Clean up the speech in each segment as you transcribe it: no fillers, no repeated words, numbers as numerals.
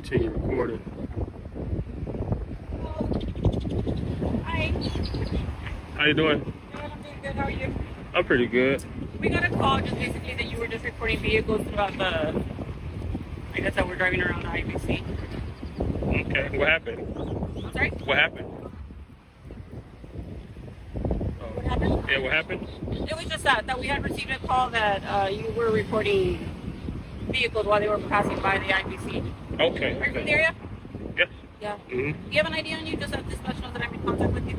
Continue recording. Hi. How you doing? Good, I'm doing good. How are you? I'm pretty good. We got a call just basically that you were just reporting vehicles throughout the, I guess that we're driving around the IBC. Okay, what happened? I'm sorry? What happened? What happened? Yeah, what happened? It was just that we had received a call that you were reporting vehicles while they were passing by the IBC. Okay. Are you from the area? Yeah. Yeah. Mm-hmm. Do you have an ID on you just that dispatch knows that I'm in contact with you?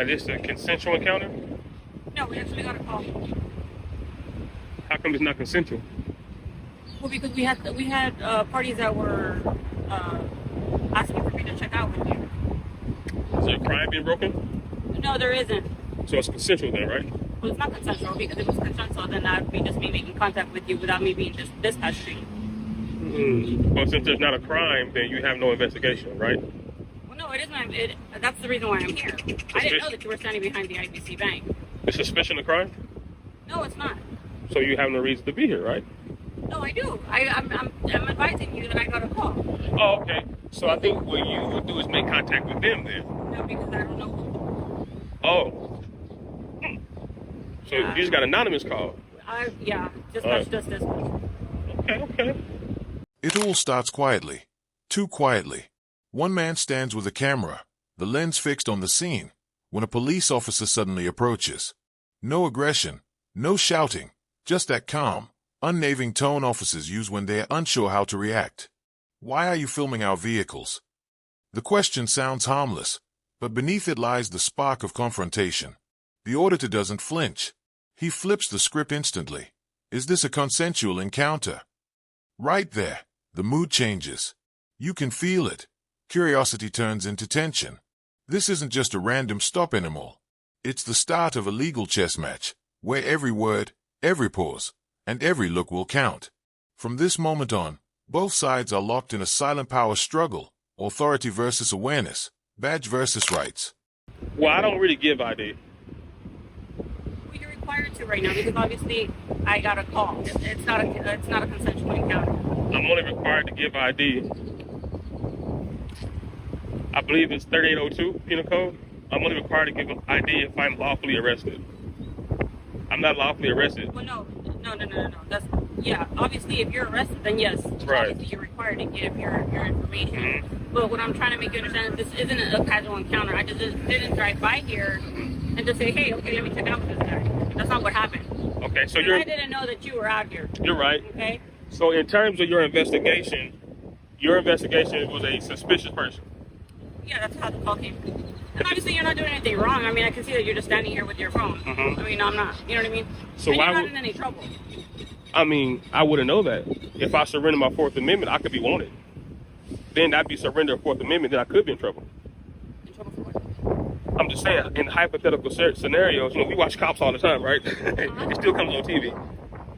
This is a consensual encounter? No, we actually got a call. How come it's not consensual? Well, because we had parties that were asking for me to check out with you. Is there a crime being broken? No, there isn't. So it's consensual then, right? Well, it's not consensual because if it was consensual, then that would be just me making contact with you without me being dispatched to you. Well, since there's not a crime, then you have no investigation, right? Well, no, it isn't. That's the reason why I'm here. I didn't know that you were standing behind the IBC bank. The suspicion of crime? No, it's not. So you have no reason to be here, right? No, I do. I'm advising you that I got a call. Oh, okay. So I think what you would do is make contact with them then. No, because I don't know who. Oh. So Yeah. you just got an anonymous call. Yeah, just dispatch. Okay. It all starts quietly. Too quietly. One man stands with a camera, the lens fixed on the scene, when a police officer suddenly approaches. No aggression, no shouting, just that calm, unnaving tone officers use when they're unsure how to react. Why are you filming our vehicles? The question sounds harmless, but beneath it lies the spark of confrontation. The auditor doesn't flinch. He flips the script instantly. Is this a consensual encounter? Right there, the mood changes. You can feel it. Curiosity turns into tension. This isn't just a random stop anymore. It's the start of a legal chess match, where every word, every pause, and every look will count. From this moment on, both sides are locked in a silent power struggle, authority versus awareness, badge versus rights. Well, I don't really give ID. Well, you're required to right now because obviously I got a call. It's not a consensual encounter. I'm only required to give ID. I believe it's 3802 Penal Code. I'm only required to give ID if I'm lawfully arrested. I'm not lawfully arrested. Well, no. Yeah, obviously if you're arrested, then yes, Right. obviously you're required to give your information. Mm-hmm. But what I'm trying to make you understand is this isn't a casual encounter. I just didn't drive by here and just say, hey, okay, let me check out with this guy. That's not what happened. Okay, so I didn't know that you were out here. you're right. Okay? So in terms of your investigation was a suspicious person. Yeah, that's how the call came. And obviously you're not doing anything wrong. I mean, I can see that you're just standing here with your phone. Mhm. I mean, I'm not. You know what I mean? So and why you're not would- in any trouble. I mean, I wouldn't know that. If I surrender my Fourth Amendment, I could be wanted. Then I'd be surrender of Fourth Amendment, then I could be in trouble. In trouble for what? I'm just saying, in hypothetical scenarios, we watch cops all the time, right? It still comes on TV.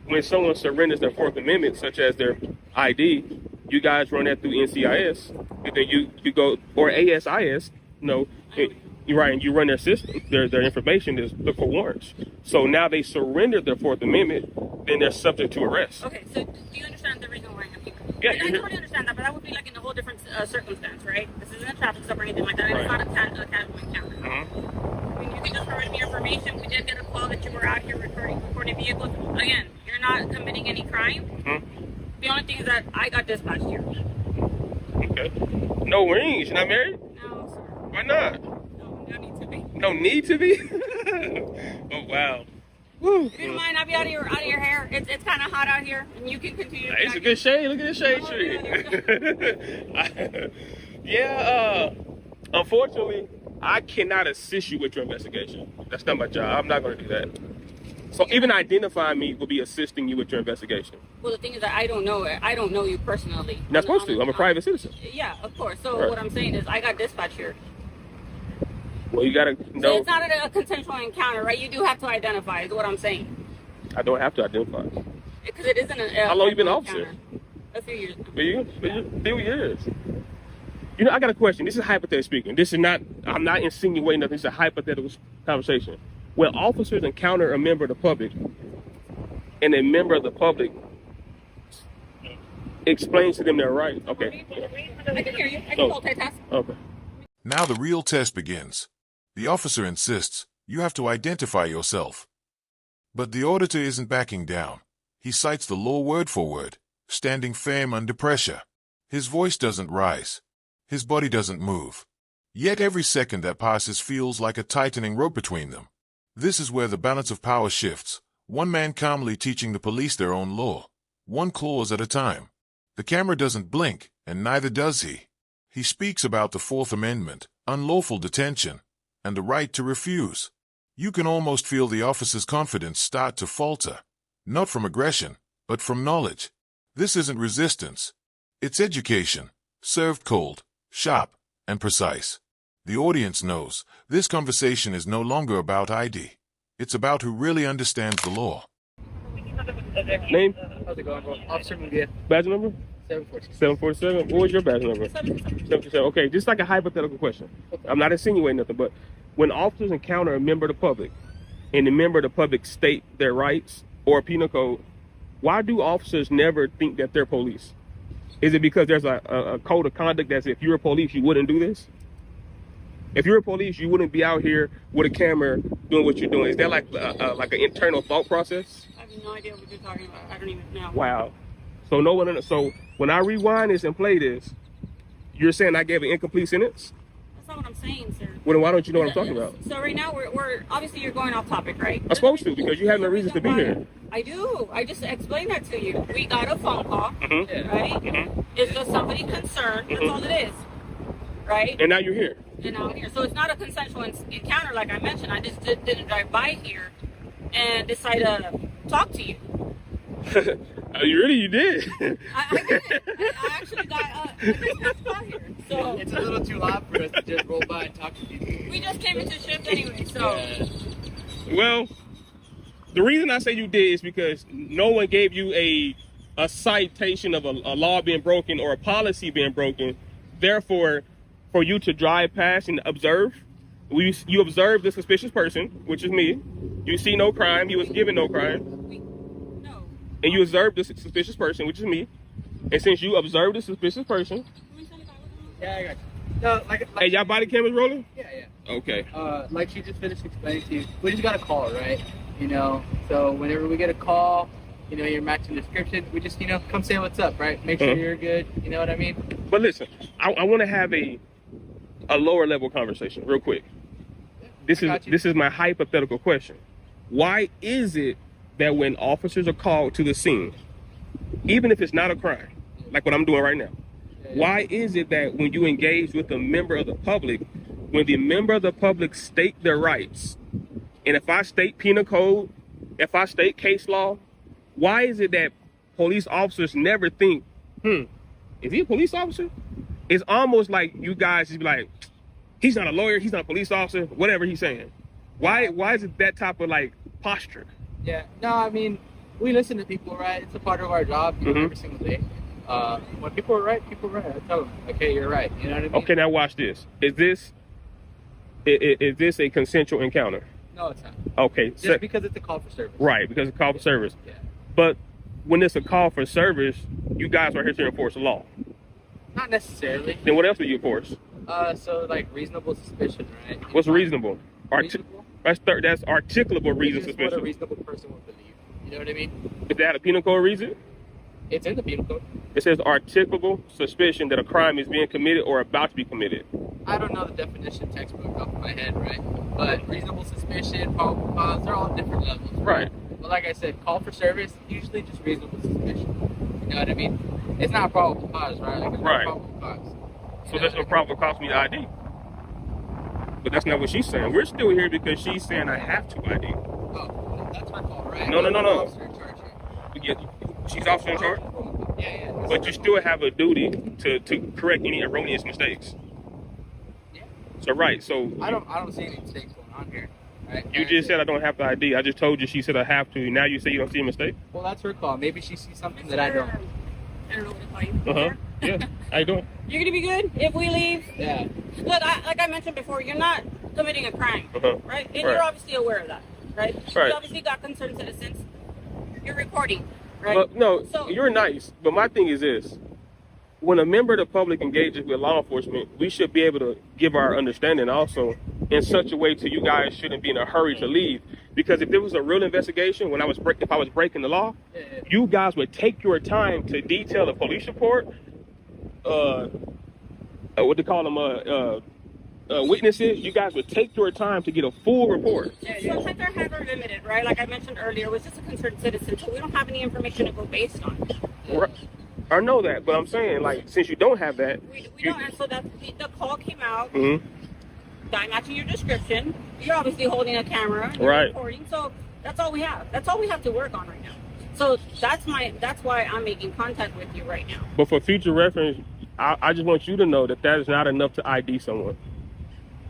When someone surrenders their Fourth Amendment, such as their ID, you guys run that through NCIS, and then you go, or ASIS, you're right, and you run their system, their information is look for warrants. So now they surrendered their Fourth Amendment, then they're subject to arrest. Okay, so do you understand the reason why I'm here? Yeah, I you're here. totally understand that, but that would be like in a whole different circumstance, right? This isn't a traffic stop or anything like that. And Right. it's not a casual encounter. Mhm. I mean, you can just provide me information. We did get a call that you were out here recording vehicles. Again, you're not committing any crime. Mhm. The only thing is that I got dispatched here. Okay. No rings. You're not married? No, sir. Why not? No need to be. No need to be? Oh, wow. Woo. If you don't mind, I'll be out of your hair. It's kind of hot out here, and you can continue. Hey, it's a good shade. Look at this shade Oh, tree. Yeah, unfortunately, I cannot assist you with your investigation. That's not my job. I'm not going to do that. So even identifying me will be assisting you with your investigation. Well, the thing is that I don't know you personally. You're not supposed to. I'm a private citizen. Yeah, of course. So Right. what I'm saying is I got dispatched here. Well, you got to So know. it's not a consensual encounter, right? You do have to identify, is what I'm saying. I don't have to identify. Because it isn't a How long you been casual officer? encounter. A few years. A few years. I got a question. This is hypothetical speaking. I'm not insinuating nothing. This is a hypothetical conversation. When officers encounter a member of the public, and a member of the public explain to them their rights. Okay. I can hear you. I can Oh. multitask. Okay. Now the real test begins. The officer insists you have to identify yourself. But the auditor isn't backing down. He cites the law word for word, standing firm under pressure. His voice doesn't rise. His body doesn't move. Yet every second that passes feels like a tightening rope between them. This is where the balance of power shifts, one man calmly teaching the police their own law, one clause at a time. The camera doesn't blink, and neither does he. He speaks about the Fourth Amendment, unlawful detention, and the right to refuse. You can almost feel the officer's confidence start to falter, not from aggression, but from knowledge. This isn't resistance. It's education, served cold, sharp, and precise. The audience knows this conversation is no longer about ID. It's about who really understands the law. Name? How's it going, bro? Officer Munguia, Badge number? 714. 747. What was your badge number? 747. Okay, just like a hypothetical question. I'm not insinuating nothing, but when officers encounter a member of the public and the member of the public state their rights or a penal code, why do officers never think that they're police? Is it because there's a code of conduct that says if you're a police, you wouldn't do this? If you're a police, you wouldn't be out here with a camera doing what you're doing. Is that like an internal thought process? I have no idea what you're talking about. I don't even know. Wow. So no one. So when I rewind this and play this, you're saying I gave an incomplete sentence? That's not what I'm saying, sir. Well, then why don't you know what I'm talking about? So right now we're obviously you're going off topic, right? I'm supposed to because you have no reason to be here. I do. I just explained that to you. We got a phone call, Mm-hmm. right? Mm-hmm. It's just somebody concerned. That's all it is, right? And now you're here. And I'm here. So it's not a consensual encounter, like I mentioned. I just didn't drive by here and decide to talk to you. You did. I did. I actually got here. So It's a little too loud for us to just roll by and talk to people. we just came into shift anyway. So Well, the reason I say you did is because no one gave you a citation of a law being broken or a policy being broken. Therefore, for you to drive past and observe, you observe the suspicious person, which is me. You see no crime. You was given no crime. no. And you observe the suspicious person, which is me. And since you observed the suspicious person, Yeah, I got you. No, like hey, y'all body cameras rolling? yeah. Okay. Like she just finished explaining to you, we just got a call, right? You know, so whenever we get a call, you know, you're matching description, we just, you know, come say what's up, right? Make sure you're good. You know what I mean? But listen, I want to have a lower level conversation real quick. This is my hypothetical question. Why is it that when officers are called to the scene, even if it's not a crime, like what I'm doing right now, why is it that when you engage with a member of the public, when the member of the public state their rights, and if I state penal code, if I state case law, why is it that police officers never think, is he a police officer? It's almost like you guys just be like, he's not a lawyer, he's not a police officer, whatever he's saying. Why is it that type of like posture? Yeah. No, I mean, we listen to people, right? It's a part of our job, you know, every single day. When people are right, I tell them, okay, you're right. You know what I mean? Okay, now watch this. Is this a consensual encounter? No, it's not. Okay. Just because it's a call for service. Right, because it's a call for service. Yeah. But when it's a call for service, you guys are here to enforce the law. Not necessarily. Then what else do you enforce? So like reasonable suspicion, right? What's reasonable? Reasonable? That's articulable reason It's what a suspicion. reasonable person would believe. You know what I mean? Is that a penal code reason? It's in the penal code. It says articulable suspicion that a crime is being committed or about to be committed. I don't know the definition textbook off my head, right? But reasonable suspicion, probable cause, they're all different levels. Right. But like I said, call for service, usually just reasonable suspicion. You know what I mean? It's not probable cause, right? Like it's Right. not probable cause. So that's no problem cost me the ID. But that's not what she's saying. We're still here because she's saying I have to ID. Oh, that's my fault, right? No. Officer in charge here. She's officer in charge, Yeah. but you still have a duty to correct any erroneous mistakes. Yeah. So right, so I don't see any mistakes going on here. Right? you just said I don't have to ID. I just told you she said I have to. Now you say you don't see a mistake? Well, that's her call. Maybe she sees something that I don't. I don't know what to call you. Yeah. How you doing? You're gonna be good if we leave. Yeah. Look, like I mentioned before, you're not committing a crime, right? And Right. you're obviously aware of that, right? Right. You obviously got concerned citizens. You're recording. right? But no, So- you're nice. But my thing is this: when a member of the public engages with law enforcement, we should be able to give our understanding also in such a way to you guys shouldn't be in a hurry to leave. Because if there was a real investigation, when if I was breaking the law, you guys would take your time to detail a police report, what they call them, witnesses. You guys would take your time to get a full report. Sometimes our hands are limited, right? Like I mentioned earlier, we're just a concerned citizen, so we don't have any information to go based on. Right. I know that, but I'm saying, like, since you don't have that, We don't, and so that the call came out. Mhm. I'm matching your description. You're obviously holding a camera, you're Right. recording, so that's all we have. That's all we have to work on right now. So that's why I'm making contact with you right now. But for future reference, I just want you to know that that is not enough to ID someone.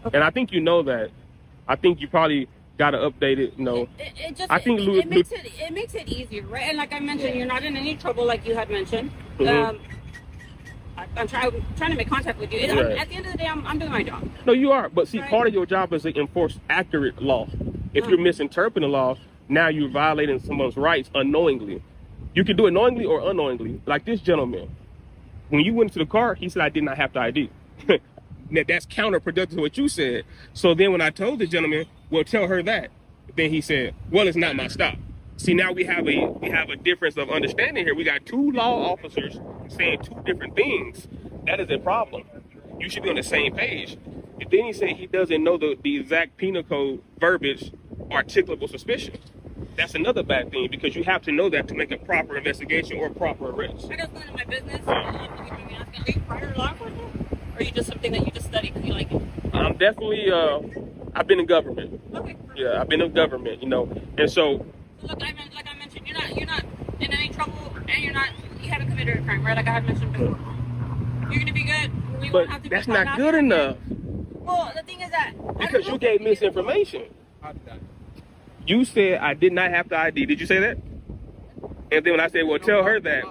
Okay. And I think you know that. I think you probably got to update it. You know, It just I think it makes it easier, right? And like I mentioned, you're not in any trouble, like you had mentioned. Mhm. I'm trying to make contact with you. Right. At the end of the day, I'm doing my job. no, you are. But see, Right. part of your job is to enforce accurate law. If you're misinterpreting the law, now you're violating someone's rights unknowingly. You can do it knowingly or unknowingly. Like this gentleman, when you went to the car, he said, "I did not have to ID." Now, that's counterproductive to what you said. So then when I told the gentleman, well, tell her that, then he said, well, it's not my stop. See, now we have a difference of understanding here. We got two law officers saying two different things. That is a problem. You should be on the same page. And then he said he doesn't know the exact penal code verbiage, articulable suspicion. That's another bad thing, because you have to know that to make a proper investigation or proper arrest. I just none of my business. Are you prior law enforcement? Or are you just something that you just study because you like it? I'm definitely, I've been in government. Okay. Yeah, I've been in government, you know. And so, So look, like I mentioned, you're not in any trouble, and you haven't committed a crime, right? Like I had mentioned before. You're gonna be good. We but won't have to that's be not good enough, Well, the thing is that because you gave misinformation. You said I did not have to ID. Did you say that? And then when I said, well, tell her that.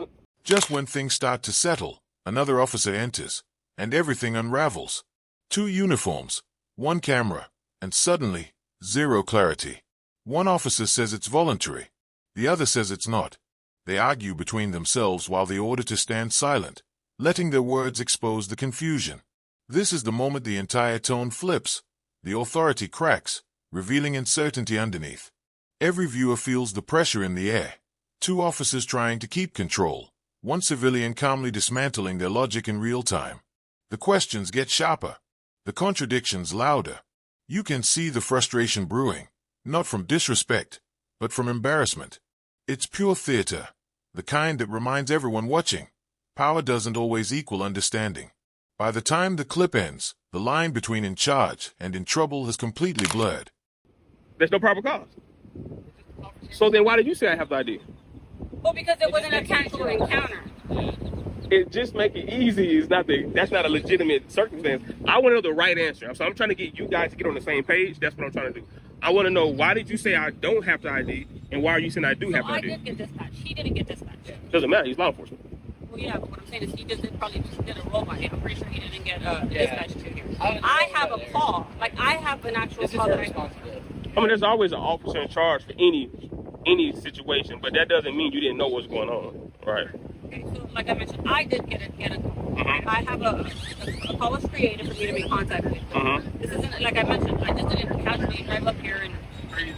Just when things start to settle, another officer enters, and everything unravels. 2 uniforms, 1 camera, and suddenly, 0 clarity. One officer says it's voluntary. The other says it's not. They argue between themselves while the auditor stands silent, letting their words expose the confusion. This is the moment the entire tone flips. The authority cracks, revealing uncertainty underneath. Every viewer feels the pressure in the air. 2 officers trying to keep control, 1 civilian calmly dismantling their logic in real time. The questions get sharper, the contradictions louder. You can see the frustration brewing, not from disrespect, but from embarrassment. It's pure theater, the kind that reminds everyone watching. Power doesn't always equal understanding. By the time the clip ends, the line between in charge and in trouble has completely blurred. There's no proper cause. So then why did you say I have the ID? Well, because it wasn't a casual encounter. It just make it easy. That's not a legitimate circumstance. I want to know the right answer. So I'm trying to get you guys to get on the same page. That's what I'm trying to do. I want to know, why did you say I don't have the ID, and why are you saying I do have the I ID? did get dispatched. He didn't get dispatched. Doesn't matter. He's law enforcement. Well, yeah, but what I'm saying is he probably just did a roll by him. I'm pretty sure he didn't get dispatched to here. I have a call. Like, I have an actual This is call her that I responsibility. I mean, there's always an officer in charge for any situation, but that doesn't mean you didn't know what's going on, right? Okay, so like I mentioned, I did get a call. Mhm. I have a call was created for me to make contact with. Mhm. This isn't, like I mentioned, I just didn't casually drive up here and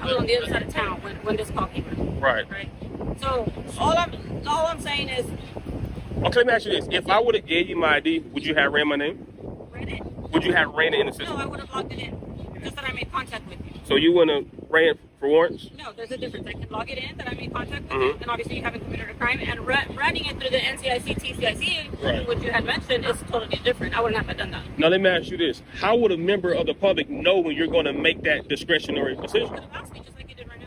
I was on the other side of town when this call came in. Right. Right. So all I'm saying is, Okay, let me ask you this: if I would have gave you my ID, would you have ran my name? read it. Would you have ran it in the No, system? I would have logged it in. Just that I made contact with you. So you wouldn't have ran for warrants? No, there's a difference. I can log it in that I made contact with Mhm. you, and obviously you haven't committed a crime. And running it through the NCIC, TCIC, Right. which you had mentioned, is totally different. I wouldn't have done that. Now let me ask you this: how would a member of the public know when you're going to make that discretionary You decision? could have asked me just like you did right now.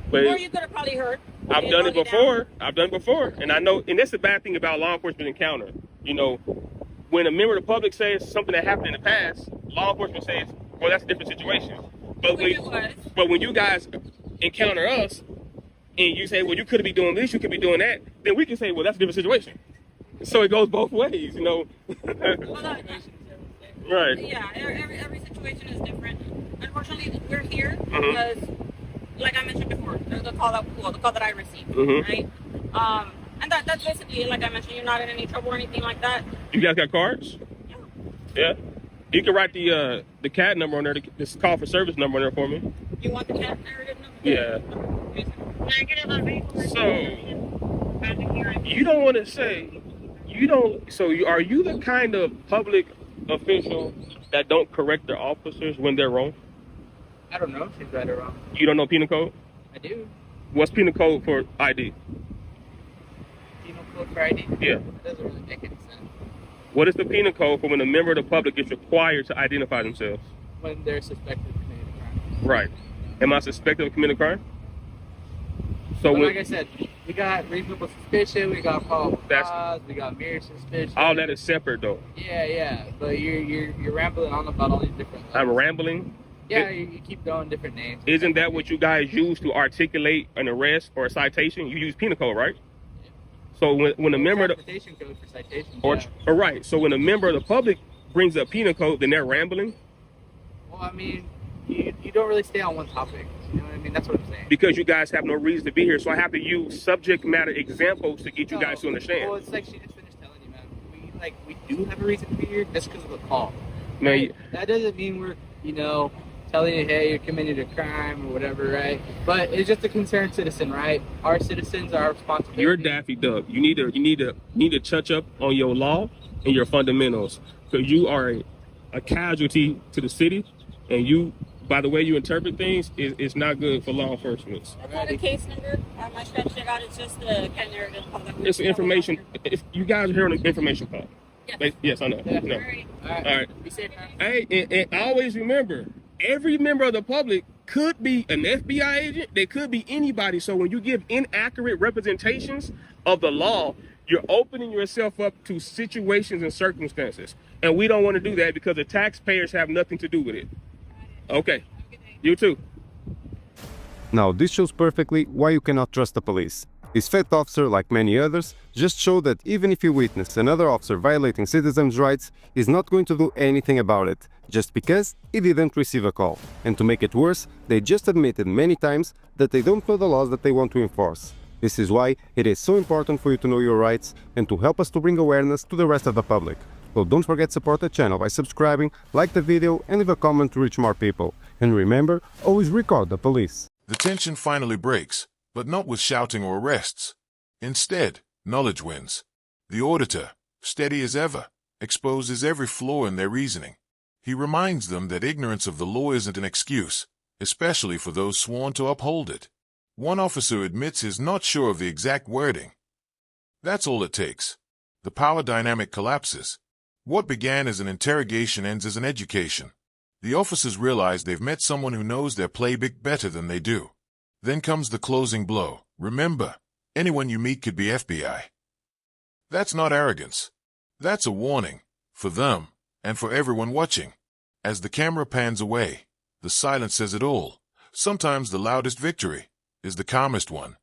But Or you could have probably heard. I've You done it log before. I've done it before, and I know. And that's the bad thing about law enforcement encounter. You know, when a member of the public says something that happened in the past, law enforcement says, "Well, that's a different situation." But Which it was. when you guys encounter us, and you say, "Well, you could be doing this, you could be doing that," then we can say, "Well, that's a different situation." So it goes both ways, you know. Well, Right. yeah, every situation is different. Unfortunately, we're here Mhm. because like I mentioned before, the call that I received, Mhm. right? And that's basically, like I mentioned, you're not in any trouble or anything like that. You guys got cards? Yeah. Yeah. You can write the CAD number on there, this call for service number on there for me. You want the cat narrative number? Yeah. Negative on vehicle. So you don't want to say are you the kind of public official that don't correct their officers when they're wrong? I don't know if she's right or wrong. You don't know penal code? I do. What's penal code for ID? Penal code for ID? Yeah. That doesn't really make any sense. What is the penal code for when a member of the public is required to identify themselves? When they're suspected of committing a crime. Right. Am I suspected of committing a crime? So But when, like I said, we got reasonable suspicion, we got probable That's- cause, we got mere suspicion. all that is separate though. Yeah. But you're rambling on about all these different. I'm rambling. Yeah, you keep throwing different names. Isn't that what you guys use to articulate an arrest or a citation? You use penal code, right? Yeah. So when a member of the, Transportation code for citations. or, Yeah. or right, so when a member of the public brings up penal code, then they're rambling Well, I mean, you don't really stay on one topic. You know what I mean? That's what I'm saying. because you guys have no reason to be here. So I have to use subject matter examples to get you guys to understand. Well, it's like she just finished telling you, man. We do have a reason to be here just because of the call. Now, Right? That doesn't mean we're, telling you, hey, you're committing a crime or whatever, right? But it's just a concerned citizen, right? Our citizens are responsible. You're Daffy Duck. You need to touch up on your law and your fundamentals because you are a casualty to the city, and you, by the way you interpret things, it's not good for law enforcement. That's not a case number. I stretched it out. It's just the cat narrative call that we It's information. If you guys are here on an information call. Yes. Yes, I know. Yeah. No. Alrighty. All right. All right. Be safe, man. Hey, and always remember, every member of the public could be an FBI agent. They could be anybody. So when you give inaccurate representations of the law, you're opening yourself up to situations and circumstances. And we don't want to do that because the taxpayers have nothing to do with it. Okay. You too. Now, this shows perfectly why you cannot trust the police. This fact officer, like many others, just showed that even if you witness another officer violating citizens' rights, he's not going to do anything about it, just because he didn't receive a call. And to make it worse, they just admitted many times that they don't know the laws that they want to enforce. This is why it is so important for you to know your rights and to help us to bring awareness to the rest of the public. So don't forget to support the channel by subscribing, like the video, and leave a comment to reach more people. And remember, always record the police. The tension finally breaks, but not with shouting or arrests. Instead, knowledge wins. The auditor, steady as ever, exposes every flaw in their reasoning. He reminds them that ignorance of the law isn't an excuse, especially for those sworn to uphold it. One officer admits he's not sure of the exact wording. That's all it takes. The power dynamic collapses. What began as an interrogation ends as an education. The officers realize they've met someone who knows their playbook better than they do. Then comes the closing blow. Remember, anyone you meet could be FBI. That's not arrogance. That's a warning, for them, and for everyone watching. As the camera pans away, the silence says it all. Sometimes the loudest victory is the calmest one.